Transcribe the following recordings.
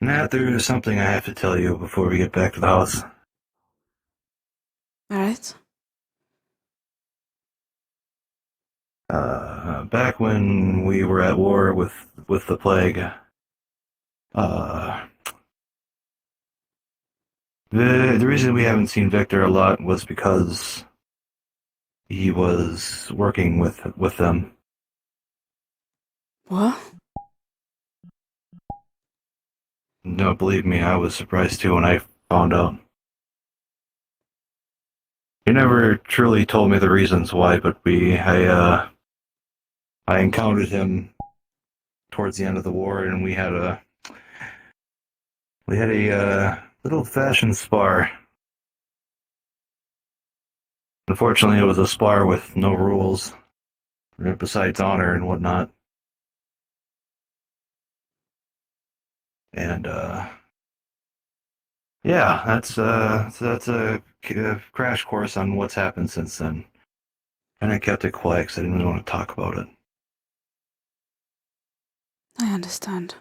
Nat, there is something I have to tell you before we get back to the house. Alright. Back when we were at war with the plague, uh, the reason we haven't seen Victor a lot was because he was working with them. What? No, believe me, I was surprised too when I found out. He never truly told me the reasons why, but I encountered him towards the end of the war, and we had a little fashion spar. Unfortunately, it was a spar with no rules, besides honor and whatnot. And yeah, that's a crash course on what's happened since then. And I kept it quiet because I didn't really want to talk about it. I understand.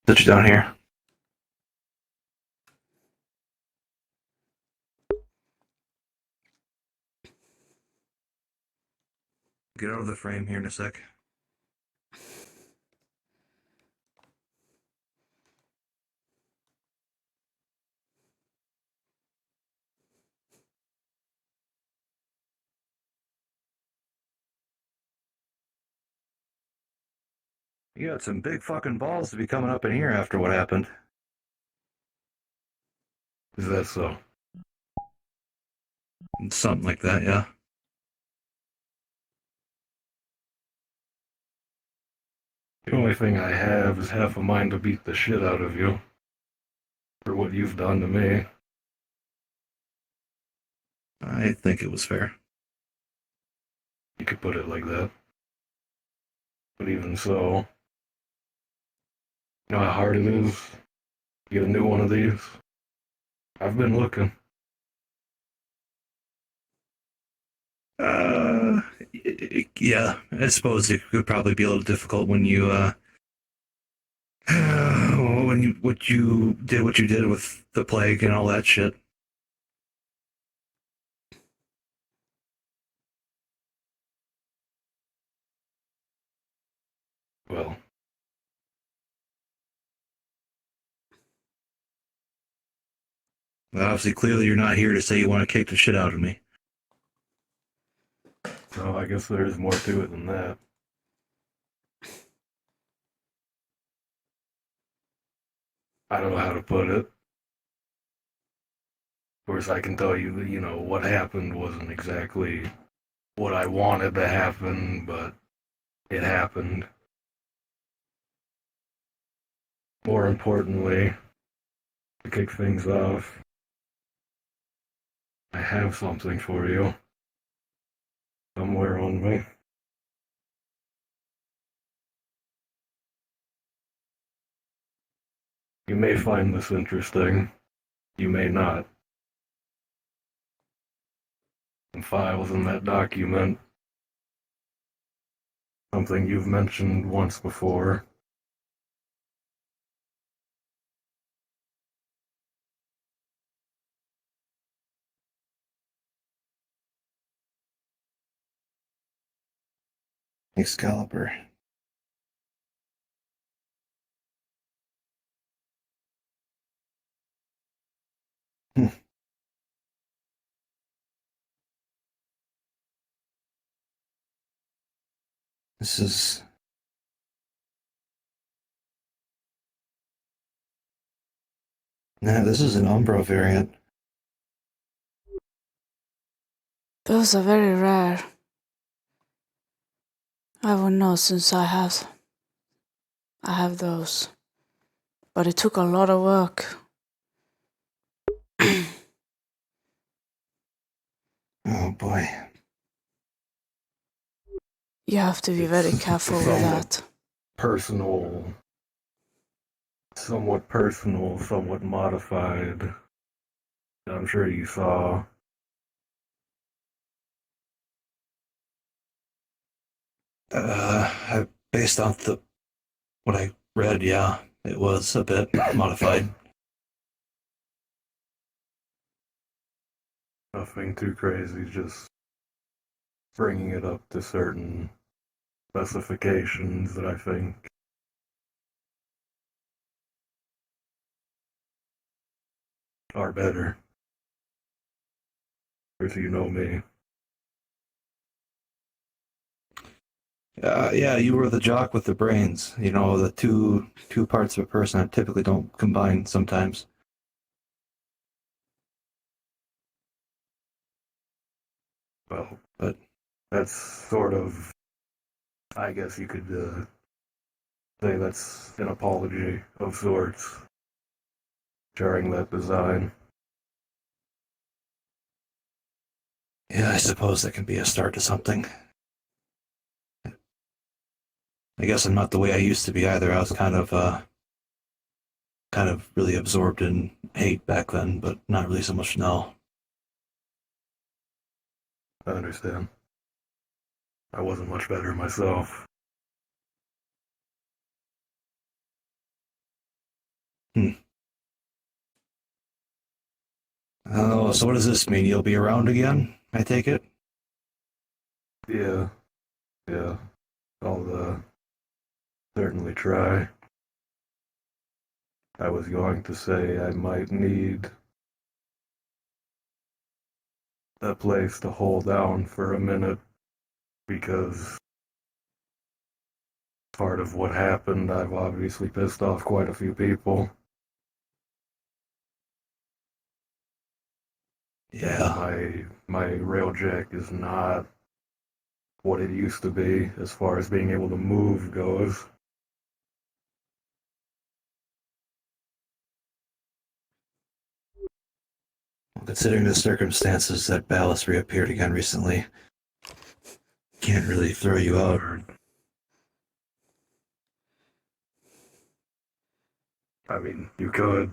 Sit you down here. Get out of the frame here in a sec. You got some big fucking balls to be coming up in here after what happened. Is that so? Something like that, yeah. The only thing I have is half a mind to beat the shit out of you for what you've done to me. I think it was fair. You could put it like that. But even so, you know how hard it is to get a new one of these? I've been looking. Uh, yeah, I suppose it could probably be a little difficult when you, when you, what you did with the plague and all that shit. Well, obviously, clearly you're not here to say you want to kick the shit out of me. So I guess there's more to it than that. I don't know how to put it. Of course, I can tell you that, what happened wasn't exactly what I wanted to happen, but it happened. More importantly, to kick things off, I have something for you somewhere on me. You may find this interesting. You may not. Some files in that document. Something you've mentioned once before. Excalibur. Hmm. This is. Nah, this is an Umbra variant. Those are very rare. I would know since I have those. But it took a lot of work. Oh boy. You have to be very careful with that. Personal somewhat personal, somewhat modified. I'm sure you saw. Based on what I read, yeah, it was a bit modified. Nothing too crazy, just bringing it up to certain specifications that I think are better. If you know me. Yeah, you were the jock with the brains. You know, the two parts of a person that typically don't combine sometimes. Well, But that's sort of, I guess you could say that's an apology of sorts during that design. yeah, I suppose that can be a start to something. I guess I'm not the way I used to be either. I was kind of really absorbed in hate back then, but not really so much now. I understand. I wasn't much better myself. Hmm. Oh, so what does this mean? You'll be around again, I take it? Yeah, yeah. I'll certainly try. I was going to say I might need that place to hold down for a minute because part of what happened, I've obviously pissed off quite a few people. Yeah. My railjack is not what it used to be as far as being able to move goes. Considering the circumstances that ballast reappeared again recently, can't really throw you out. I mean, you could.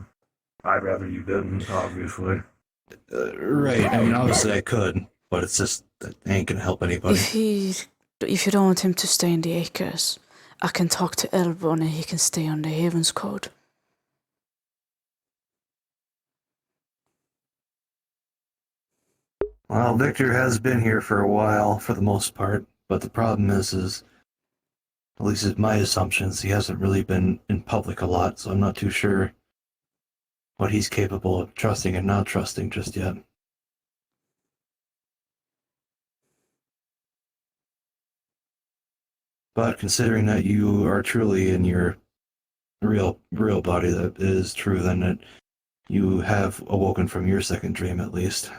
I'd rather you didn't, obviously. Right. I mean, obviously I could, but it's just that ain't gonna help anybody. If you don't want him to stay in the acres, I can talk to Elbon and he can stay on the Havens Code. Well, Victor has been here for a while, for the most part, but the problem is at least it's my assumptions, he hasn't really been in public a lot, so I'm not too sure what he's capable of trusting and not trusting just yet. But considering that you are truly in your real body, that is true, then that you have awoken from your second dream at least.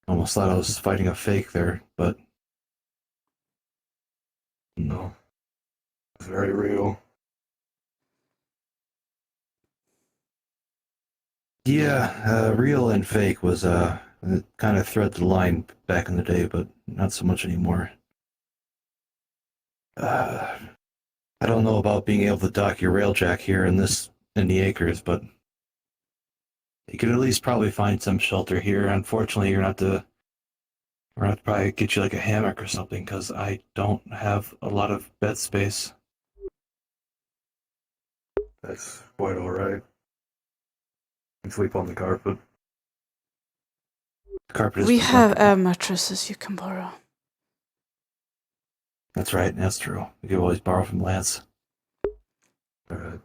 Almost thought I was fighting a fake there, but No. It's very real. yeah, real and fake was it kind of thread the line back in the day, but not so much anymore. I don't know about being able to dock your railjack here in the acres, but you could at least probably find some shelter here. Unfortunately, we're gonna have to probably get you like a hammock or something because I don't have a lot of bed space. That's quite alright. You can sleep on the carpet. The carpet is We have comfortable. air mattresses you can borrow. That's right, that's true. We could always borrow from Lance. Alright.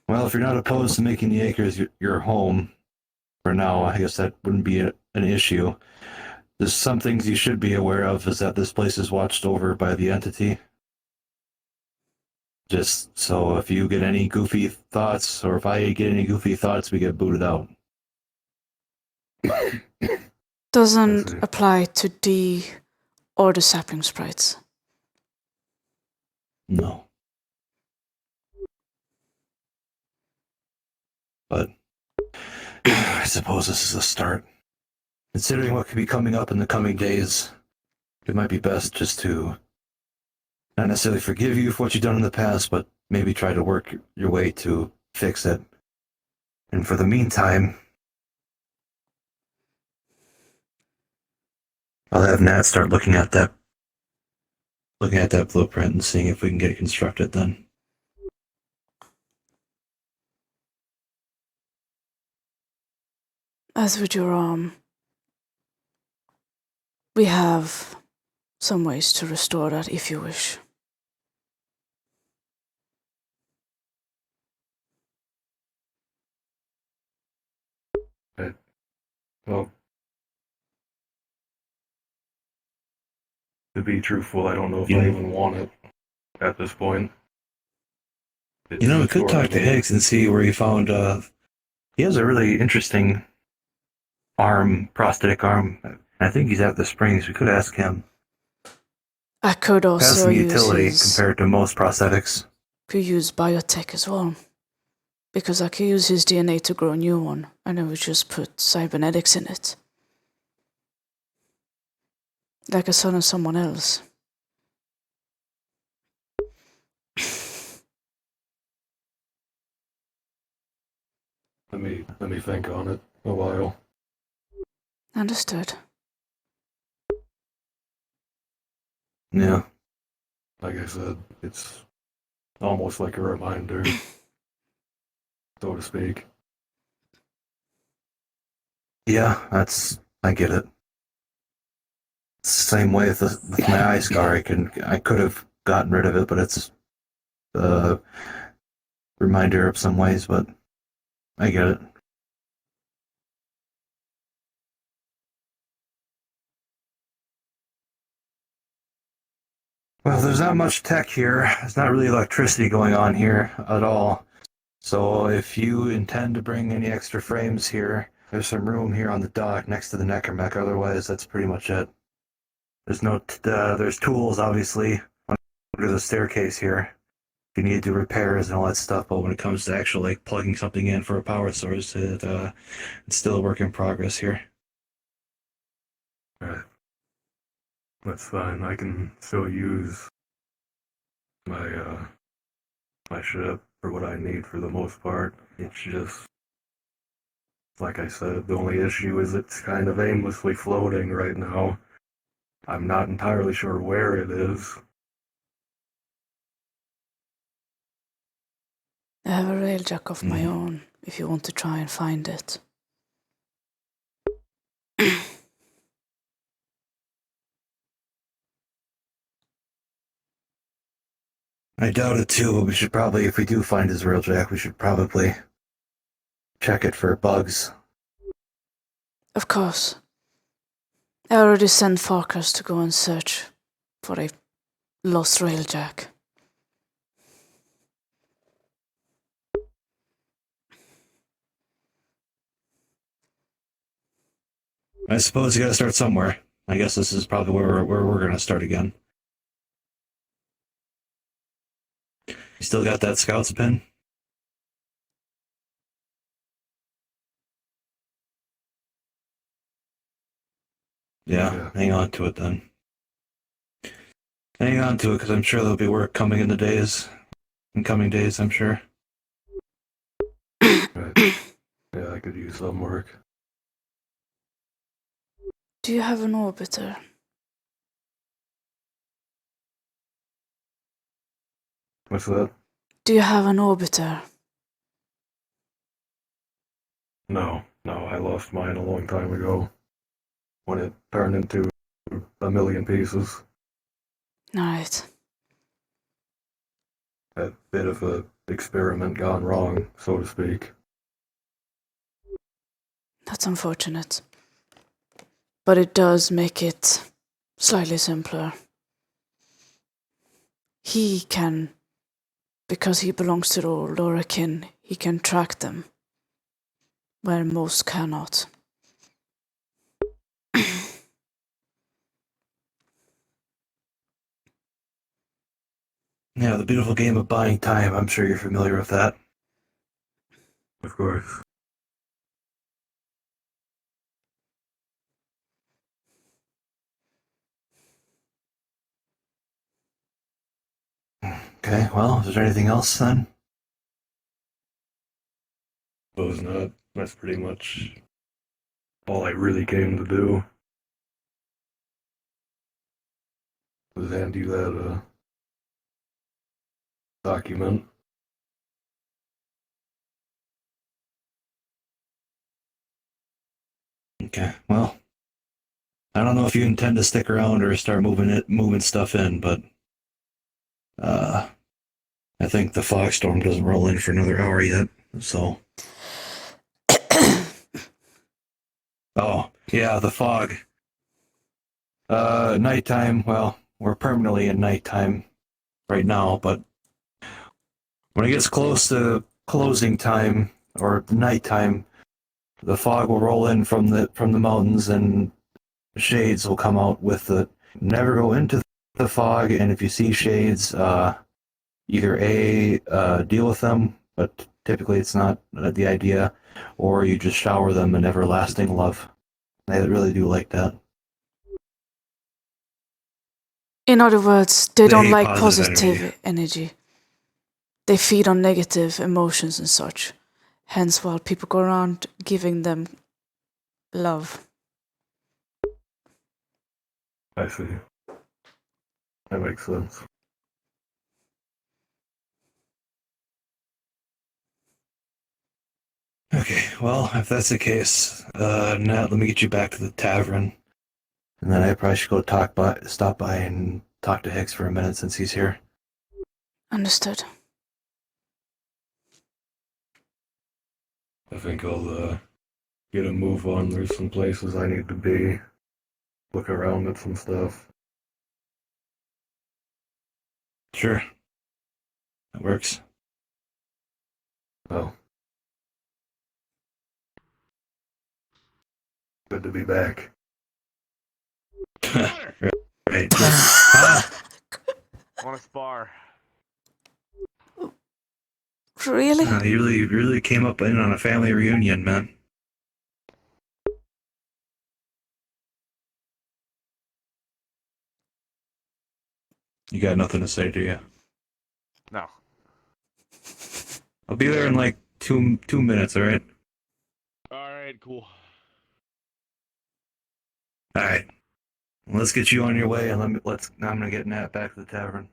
Well, if you're not opposed to making the acres your home for now, I guess that wouldn't be an issue. There's some things you should be aware of is that this place is watched over by the entity. Just so if you get any goofy thoughts, or if I get any goofy thoughts, we get booted out. Doesn't apply to D or the sapling sprites. No. But I suppose this is a start. Considering what could be coming up in the coming days, it might be best just to not necessarily forgive you for what you've done in the past, but maybe try to work your way to fix it. And for the meantime, I'll have Nat start looking at that blueprint and seeing if we can get it constructed then. As with your arm, we have some ways to restore that if you wish. Well, to be truthful, I don't know if I even want it at this point. You know, we could talk to Higgs and see where he found, he has a really interesting prosthetic arm. I think he's at the Springs. We could ask him. I could Has also some use utility compared to most prosthetics. could use biotech as well. Because I could use his DNA to grow a new one, and then we just put cybernetics in it. Like a son of someone else. Let me think on it a while. Understood. Yeah. Like I said, it's almost like a reminder, so to speak. Yeah, I get it. It's the same way with my eye scar. I could have gotten rid of it, but it's a reminder of some ways, but I get it. Well, there's not much tech here. There's not really electricity going on here at all. So if you intend to bring any extra frames here, there's some room here on the dock next to the necromech. Otherwise, that's pretty much it. There's tools, obviously, under the staircase here. If you need to repairs and all that stuff, but when it comes to actually like plugging something in for a power source, it's still a work in progress here. Alright. That's fine. I can still use my ship for what I need for the most part. It's just, like I said, the only issue is it's kind of aimlessly floating right now. I'm not entirely sure where it is. I have a railjack of my own, if you want to try and find it. I doubt it too, but we should probably, if we do find his railjack, we should probably check it for bugs. Of course. I already sent Farkas to go and search for a lost railjack. I suppose you gotta start somewhere. I guess this is probably where we're gonna start again. You still got that scout's pin? Yeah, hang on to it then. Hang on to it, because I'm sure there'll be work coming in coming days, I'm sure. Right. Yeah, I could use some work. Do you have an orbiter? What's that? Do you have an orbiter? No, I lost mine a long time ago. When it turned into a million pieces. Right. A bit of a experiment gone wrong, so to speak. That's unfortunate. But it does make it slightly simpler. He can, because he belongs to the Lorakin, he can track them, where most cannot. Yeah, the beautiful game of buying time. I'm sure you're familiar with that. Of course. Okay, well, is there anything else then? Suppose not. That's pretty much all I really came to do. Was hand you that document. Okay, well, I don't know if you intend to stick around or start moving stuff in, but I think the fog storm doesn't roll in for another hour yet. So, oh yeah, the fog. Nighttime. Well, we're permanently in nighttime right now, but when it gets close to closing time or nighttime, the fog will roll in from the mountains, and shades will come out with it. Never go into the fog, and if you see shades, either deal with them, but typically it's not the idea, or you just shower them in everlasting love. They really do like that. In other words, they They don't hate like positive positive energy. They feed on negative emotions and such. Hence, while people go around giving them love. I see. That makes sense. Okay, well, if that's the case, Nat, let me get you back to the tavern. And then I probably should go stop by and talk to Hicks for a minute since he's here. Understood. I think I'll get a move on. There's some places I need to be. Look around at some stuff. Sure. That works. Well, good to be back. Right. Ah, Want to spar? Really? you really came up in on a family reunion, man. You got nothing to say, do you? No. I'll be there in like two minutes, all right? All right, cool. All right. Let's get you on your way, and I'm gonna get Nat back to the tavern.